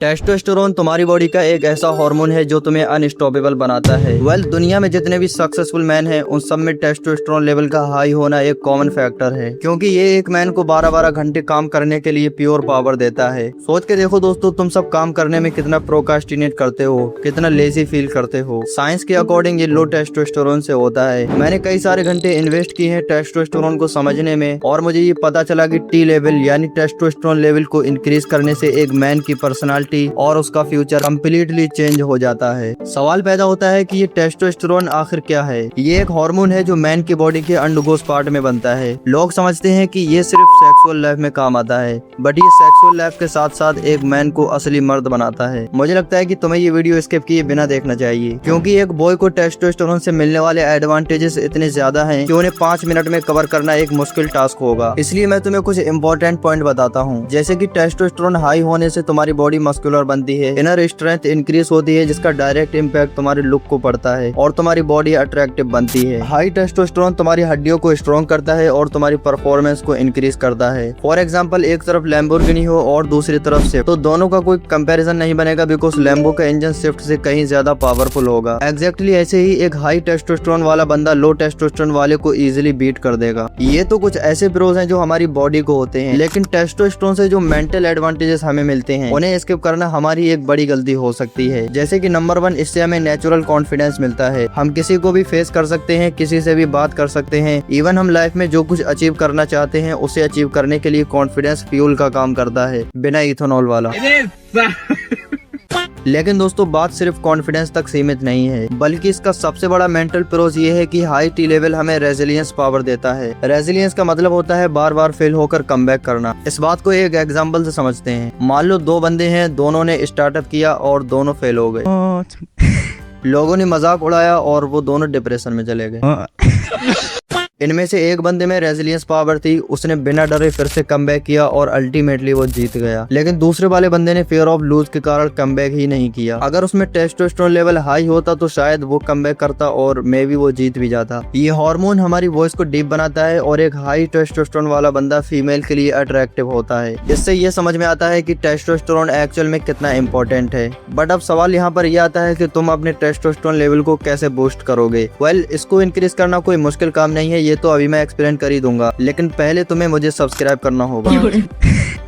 Testosterone तुम्हारी body का एक ऐसा हार्मोन है जो तुम्हें अनस्टॉपेबल बनाता है। दुनिया में जितने भी सक्सेसफुल मैन हैं उन सब में टेस्टोस्टेरोन लेवल का हाई होना एक कॉमन फैक्टर है, क्योंकि ये एक मैन को 12-12 घंटे काम करने के लिए प्योर पावर देता है। सोच के देखो दोस्तों, तुम सब काम करने में कितना प्रोकास्टिनेट करते हो, कितना लेजी फील करते हो। साइंस के अकॉर्डिंग ये लो टेस्टोस्टेरोन से होता है। मैंने कई सारे घंटे इन्वेस्ट किए हैं टेस्टोस्टेरोन को समझने में, और मुझे ये पता चला कि टी लेवल यानी टेस्टोस्टेरोन लेवल को इंक्रीज करने से एक मैन की पर्सनालिटी और उसका फ्यूचर कम्प्लीटली चेंज हो जाता है। सवाल पैदा होता है कि ये टेस्टोस्टेरोन आखिर क्या है। ये एक हार्मोन है जो मैन की बॉडी के अंडरगोस पार्ट में बनता है। लोग समझते हैं कि ये सिर्फ सेक्सुअल लाइफ में काम आता है, बट ये सेक्सुअल लाइफ के साथ साथ एक मैन को असली मर्द बनाता है। मुझे लगता है कि तुम्हें ये वीडियो स्किप किए बिना देखना चाहिए, क्योंकि एक बॉय को टेस्टोस्टेरोन से मिलने वाले एडवांटेजेस इतने ज्यादा हैं कि उन्हें 5 मिनट में कवर करना एक मुश्किल टास्क होगा। इसलिए मैं तुम्हें कुछ इंपॉर्टेंट पॉइंट बताता हूँ, जैसे कि टेस्टोस्टेरोन हाई होने से तुम्हारी बॉडी मस्कुलर बनती है, इनर स्ट्रेंथ इंक्रीज होती है, जिसका डायरेक्ट इम्पैक्ट तुम्हारे लुक को पड़ता है और तुम्हारी बॉडी अट्रैक्टिव बनती है। हाई टेस्टोस्टेरोन तुम्हारी हड्डियों को स्ट्रॉन्ग करता है और तुम्हारी परफॉर्मेंस को इंक्रीज करता है। फॉर एग्जांपल, एक तरफ लैम्बोर्गिनी हो और दूसरी तरफ स्विफ्ट, तो दोनों का कोई कंपैरिजन नहीं बनेगा, बिकॉज लैम्बो का इंजन स्विफ्ट से कहीं ज्यादा पावरफुल होगा। एग्जैक्टली ऐसे ही एक हाई टेस्टोस्टेरोन वाला बंदा लो टेस्टोस्टेरोन वाले को इजिली बीट कर देगा। ये तो कुछ ऐसे प्रोज हैं जो हमारी बॉडी को होते हैं, लेकिन टेस्टोस्टेरोन से जो मेंटल एडवांटेजेस हमें मिलते हैं उन्हें स्किप करना हमारी एक बड़ी गलती हो सकती है। जैसे कि नंबर 1, इससे हमें नेचुरल कॉन्फिडेंस मिलता है। हम किसी को भी फेस कर सकते हैं, किसी से भी बात कर सकते हैं। इवन हम लाइफ में जो कुछ अचीव करना चाहते हैं उसे अचीव करने के लिए कॉन्फिडेंस फ्यूल का काम करता है, बिना इथेनॉल वाला। लेकिन दोस्तों, बात सिर्फ कॉन्फिडेंस तक सीमित नहीं है, बल्कि इसका सबसे बड़ा मेंटल प्रोज ये है कि हाई टी लेवल हमें रेजिलियंस पावर देता है। रेजिलियंस का मतलब होता है बार बार फेल होकर कमबैक करना। इस बात को एक एग्जांपल से समझते हैं। मान लो 2 बंदे हैं, दोनों ने स्टार्टअप किया और दोनों फेल हो गए। लोगों ने मजाक उड़ाया और वो दोनों डिप्रेशन में चले गए। इनमें से एक बंदे में रेजिलियंस पावर थी, उसने बिना डरे फिर से कमबैक किया और अल्टीमेटली वो जीत गया। लेकिन दूसरे वाले बंदे ने फियर ऑफ लूज के कारण कमबैक ही नहीं किया। अगर उसमें टेस्टोस्टेरोन लेवल हाई होता तो शायद वो कमबैक करता और मे बी वो जीत भी जाता। ये हार्मोन हमारी वॉइस को डीप बनाता है और एक हाई टेस्टोस्टेरोन वाला बंदा फीमेल के लिए अट्रैक्टिव होता है। इससे ये समझ में आता है कि टेस्टोस्टेरोन एक्चुअल में कितना इम्पोर्टेंट है। बट अब सवाल यहाँ पर यह आता है कि तुम अपने टेस्टोस्टेरोन लेवल को कैसे बूस्ट करोगे। इसको इंक्रीज करना कोई मुश्किल काम नहीं है, ये तो अभी मैं एक्सप्लेन कर ही दूंगा, लेकिन पहले तुम्हें मुझे सब्सक्राइब करना होगा।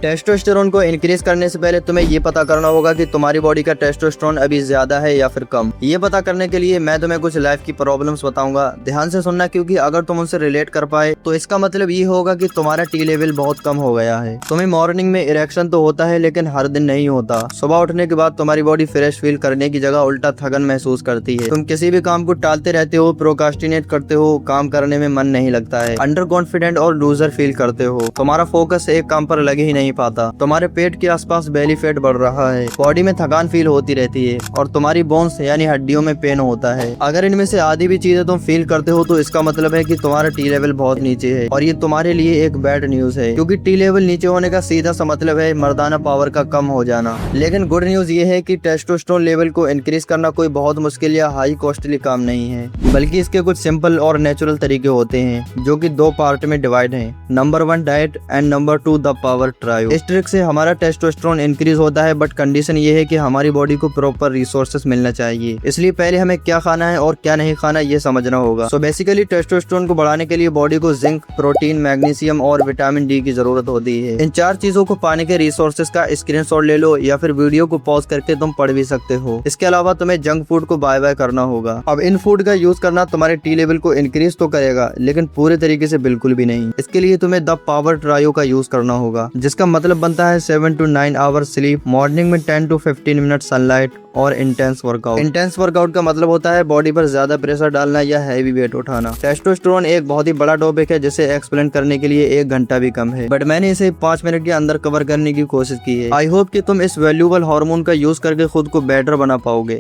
टेस्टोस्टेरोन को इंक्रीज करने से पहले तुम्हें ये पता करना होगा कि तुम्हारी बॉडी का टेस्टोस्टेरोन अभी ज्यादा है या फिर कम। ये पता करने के लिए मैं तुम्हें कुछ लाइफ की प्रॉब्लम्स बताऊंगा। ध्यान से सुनना, क्योंकि अगर तुम उनसे रिलेट कर पाए तो इसका मतलब ये होगा कि तुम्हारा टी लेवल बहुत कम हो गया है। तुम्हें मॉर्निंग में इरेक्शन तो होता है, लेकिन हर दिन नहीं होता। सुबह उठने के बाद तुम्हारी बॉडी फ्रेश फील करने की जगह उल्टा थकन महसूस करती है। तुम किसी भी काम को टालते रहते हो, प्रोकास्टिनेट करते हो, काम करने में मन नहीं लगता है, अंडर कॉन्फिडेंट और लूजर फील करते हो। तुम्हारा फोकस एक काम पर लग ही नहीं पाता। तुम्हारे पेट के आसपास बेली फैट बढ़ रहा है, बॉडी में थकान फील होती रहती है और तुम्हारी बोन्स यानी हड्डियों में पेन होता है। अगर इनमें से आधी भी चीजें तुम फील करते हो तो इसका मतलब है कि तुम्हारा टी लेवल बहुत नीचे है, और ये तुम्हारे लिए एक बैड न्यूज है, क्योंकि टी लेवल नीचे होने का सीधा सा मतलब है मर्दाना पावर का कम हो जाना। लेकिन गुड न्यूज ये है कि टेस्टोस्टेरोन लेवल को इंक्रीज करना कोई बहुत मुश्किल या हाई कॉस्टली काम नहीं है, बल्कि इसके कुछ सिंपल और नेचुरल तरीके होते हैं, जो कि 2 पार्ट में डिवाइड हैं। Number 1 diet and number 2 the power trio. इस ट्रिक से हमारा टेस्टोस्टेरोन इंक्रीज होता है, बट कंडीशन ये है कि हमारी बॉडी को प्रॉपर रिसोर्सेस मिलना चाहिए। इसलिए पहले हमें क्या खाना है और क्या नहीं खाना ये समझना होगा। सो बेसिकली टेस्टोस्टेरोन को बढ़ाने के लिए बॉडी को जिंक, प्रोटीन, मैग्नीशियम और विटामिन डी की जरूरत होती है। इन 4 चीजों को पाने के रिसोर्सेस का स्क्रीनशॉट ले लो, या फिर वीडियो को पॉज करके तुम पढ़ भी सकते हो। इसके अलावा तुम्हें जंक फूड को बाय बाय करना होगा। अब इन फूड का यूज करना तुम्हारे टी लेवल को इंक्रीज तो करेगा, लेकिन पूरे तरीके से बिल्कुल भी नहीं। इसके लिए तुम्हें द पावर ट्रायो का यूज करना होगा, जिसका मतलब बनता है 7 to 9 आवर्स स्लीप, मॉर्निंग में 10 to 15 मिनट सनलाइट और इंटेंस वर्कआउट। इंटेंस वर्कआउट का मतलब होता है बॉडी पर ज्यादा प्रेशर डालना या हैवी वेट उठाना। टेस्टोस्टेरोन एक बहुत ही बड़ा टॉपिक है, जिसे एक्सप्लेन करने के लिए 1 घंटा भी कम है, बट मैंने इसे 5 मिनट के अंदर कवर करने की कोशिश की है। आई होप कि तुम इस वैल्यूएबल हार्मोन का यूज करके खुद को बेटर बना पाओगे।